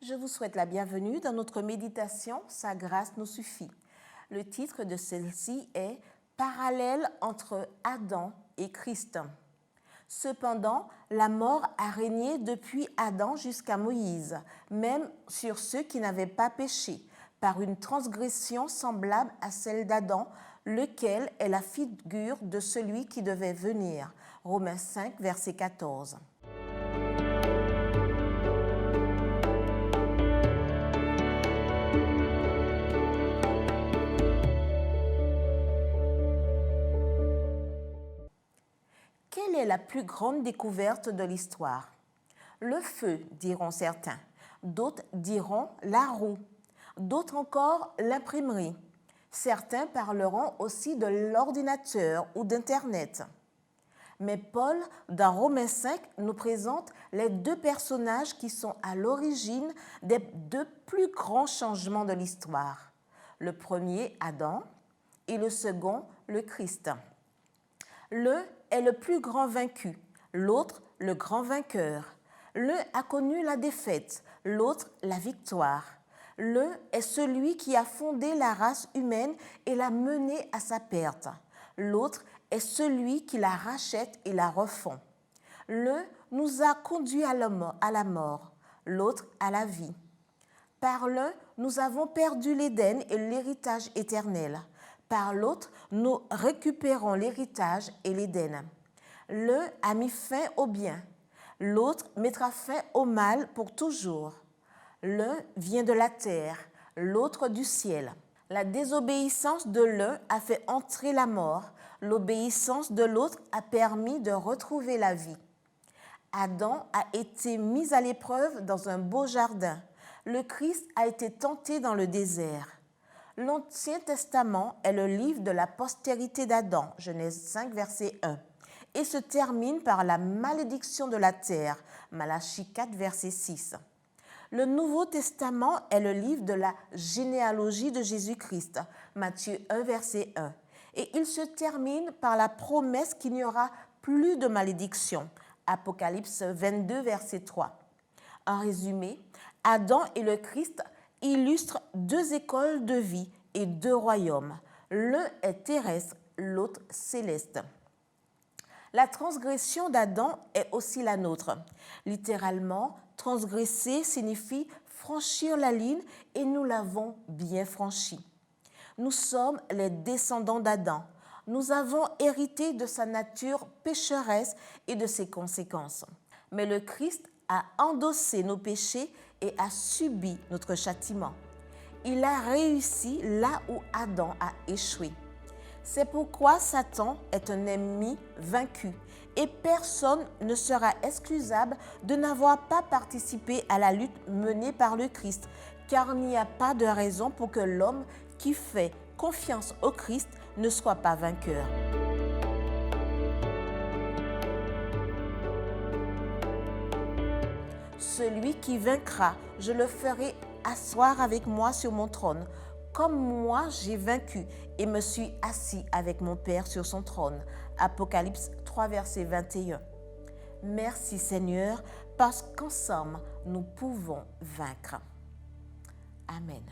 Je vous souhaite la bienvenue dans notre méditation « Sa grâce nous suffit ». Le titre de celle-ci est « Parallèle entre Adam et Christ ». Cependant, la mort a régné depuis Adam jusqu'à Moïse, même sur ceux qui n'avaient pas péché, par une transgression semblable à celle d'Adam, lequel est la figure de celui qui devait venir. Romains 5, verset 14. Quelle est la plus grande découverte de l'histoire? Le feu, diront certains. D'autres diront la roue. D'autres encore l'imprimerie. Certains parleront aussi de l'ordinateur ou d'Internet. Mais Paul, dans Romains 5, nous présente les deux personnages qui sont à l'origine des deux plus grands changements de l'histoire. Le premier, Adam, et le second, le Christ. L'un est le plus grand vaincu, l'autre le grand vainqueur. L'un a connu la défaite, l'autre la victoire. L'un est celui qui a fondé la race humaine et l'a menée à sa perte. L'autre est celui qui la rachète et la refond. L'un nous a conduits à la mort, l'autre à la vie. Par l'un, nous avons perdu l'Éden et l'héritage éternel. Par l'autre, nous récupérons l'héritage et l'Éden. L'un a mis fin au bien, l'autre mettra fin au mal pour toujours. L'un vient de la terre, l'autre du ciel. La désobéissance de l'un a fait entrer la mort, l'obéissance de l'autre a permis de retrouver la vie. Adam a été mis à l'épreuve dans un beau jardin. Le Christ a été tenté dans le désert. L'Ancien Testament est le livre de la postérité d'Adam, Genèse 5, verset 1, et se termine par la malédiction de la terre, Malachie 4, verset 6. Le Nouveau Testament est le livre de la généalogie de Jésus-Christ, Matthieu 1, verset 1, et il se termine par la promesse qu'il n'y aura plus de malédiction, Apocalypse 22, verset 3. En résumé, Adam et le Christ illustrent deux écoles de vie et deux royaumes. L'un est terrestre, l'autre céleste. La transgression d'Adam est aussi la nôtre. Littéralement, transgresser signifie franchir la ligne et nous l'avons bien franchie. Nous sommes les descendants d'Adam. Nous avons hérité de sa nature pécheresse et de ses conséquences. Mais le Christ a endossé nos péchés et a subi notre châtiment. Il a réussi là où Adam a échoué. C'est pourquoi Satan est un ennemi vaincu et personne ne sera excusable de n'avoir pas participé à la lutte menée par le Christ, car il n'y a pas de raison pour que l'homme qui fait confiance au Christ ne soit pas vainqueur. Celui qui vaincra, je le ferai asseoir avec moi sur mon trône, comme moi j'ai vaincu et me suis assis avec mon Père sur son trône. Apocalypse 3, verset 21. Merci Seigneur, parce qu'ensemble nous pouvons vaincre. Amen.